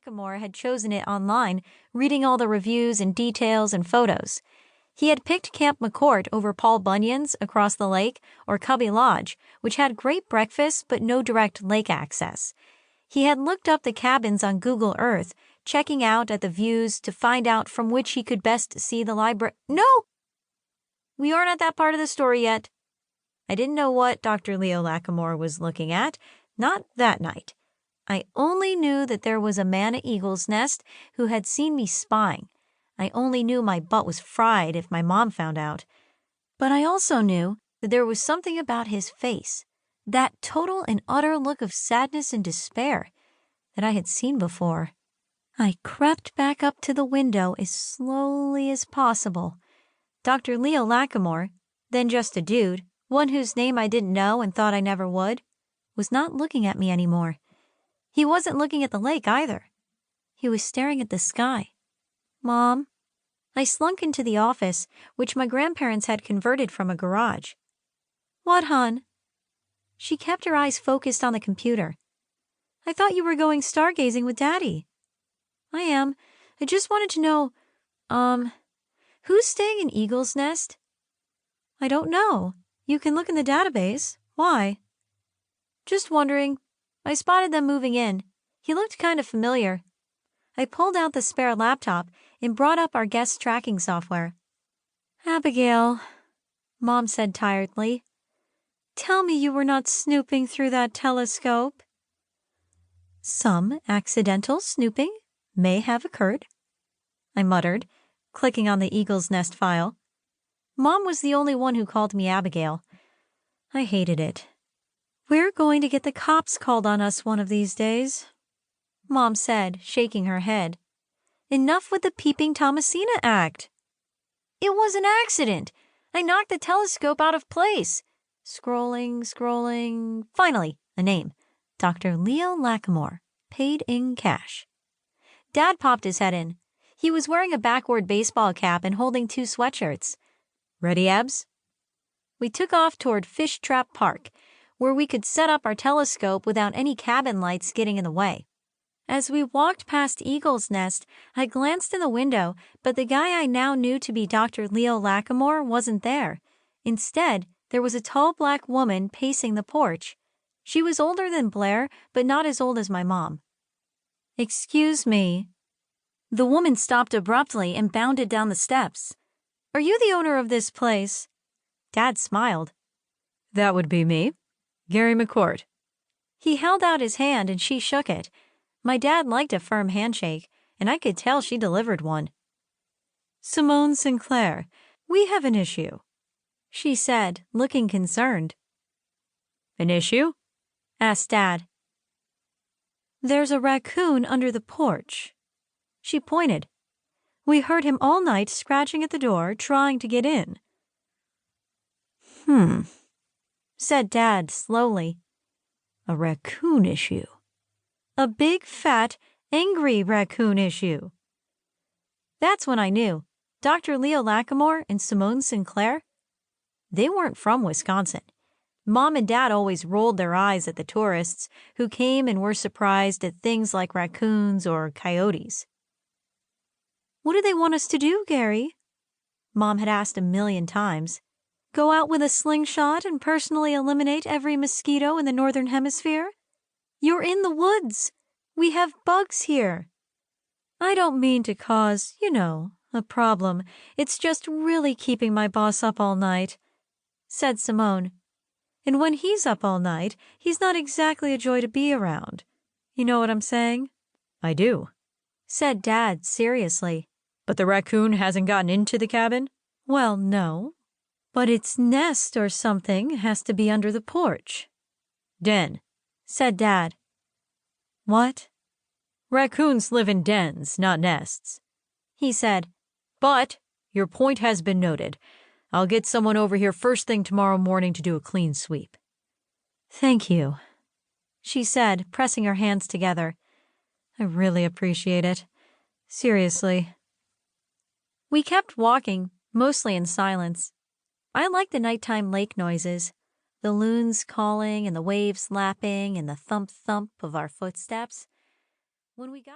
Lacamoire had chosen it online, reading all the reviews and details and photos. He had picked Camp McCourt over Paul Bunyan's across the lake or Cubby Lodge, which had great breakfast but no direct lake access. He had looked up the cabins on Google Earth, checking out at the views to find out from which he could best see the library. No! We aren't at that part of the story yet. I didn't know what Dr. Leo Lacamoire was looking at, not that night. I only knew that there was a man at Eagle's Nest who had seen me spying. I only knew my butt was fried if my mom found out. But I also knew that there was something about his face, that total and utter look of sadness and despair, that I had seen before. I crept back up to the window as slowly as possible. Dr. Leo Lacamoire, then just a dude, one whose name I didn't know and thought I never would, was not looking at me anymore. He wasn't looking at the lake either. He was staring at the sky. Mom? I slunk into the office, which my grandparents had converted from a garage. What, hon? She kept her eyes focused on the computer. I thought you were going stargazing with Daddy. I am. I just wanted to know, who's staying in Eagle's Nest? I don't know. You can look in the database. Why? Just wondering. I spotted them moving in. He looked kind of familiar. I pulled out the spare laptop and brought up our guest tracking software. Abigail, Mom said tiredly, tell me you were not snooping through that telescope. Some accidental snooping may have occurred, I muttered, clicking on the Eagle's Nest file. Mom was the only one who called me Abigail. I hated it. We're going to get the cops called on us one of these days, Mom said, shaking her head. Enough with the peeping Thomasina act. It was an accident. I knocked the telescope out of place. Scrolling. Finally, a name. Dr. Leo Lacamoire, paid in cash. Dad popped his head in. He was wearing a backward baseball cap and holding 2 sweatshirts. Ready, Abs? We took off toward Fish Trap Park, where we could set up our telescope without any cabin lights getting in the way. As we walked past Eagle's Nest, I glanced in the window, but the guy I now knew to be Dr. Leo Lacamoire wasn't there. Instead, there was a tall black woman pacing the porch. She was older than Blair, but not as old as my mom. Excuse me. The woman stopped abruptly and bounded down the steps. Are you the owner of this place? Dad smiled. That would be me. Gary McCourt. He held out his hand and she shook it. My dad liked a firm handshake, and I could tell she delivered one. Simone Sinclair, we have an issue, she said, looking concerned. An issue? Asked Dad. There's a raccoon under the porch. She pointed. We heard him all night scratching at the door, trying to get in. Said Dad slowly. A raccoon issue. A big, fat, angry raccoon issue. That's when I knew. Dr. Leo Lacamoire and Simone Sinclair? They weren't from Wisconsin. Mom and Dad always rolled their eyes at the tourists who came and were surprised at things like raccoons or coyotes. What do they want us to do, Gary? Mom had asked 1,000,000 times. Go out with a slingshot and personally eliminate every mosquito in the Northern Hemisphere? You're in the woods. We have bugs here. I don't mean to cause, a problem. It's just really keeping my boss up all night, said Simone. And when he's up all night, he's not exactly a joy to be around. You know what I'm saying? I do, said Dad seriously. But the raccoon hasn't gotten into the cabin? Well, no. But its nest or something has to be under the porch. Den, said Dad. What? Raccoons live in dens, not nests, he said. But your point has been noted. I'll get someone over here first thing tomorrow morning to do a clean sweep. Thank you, she said, pressing her hands together. I really appreciate it. Seriously. We kept walking, mostly in silence. I liked the nighttime lake noises, the loons calling and the waves lapping and the thump-thump of our footsteps. When we got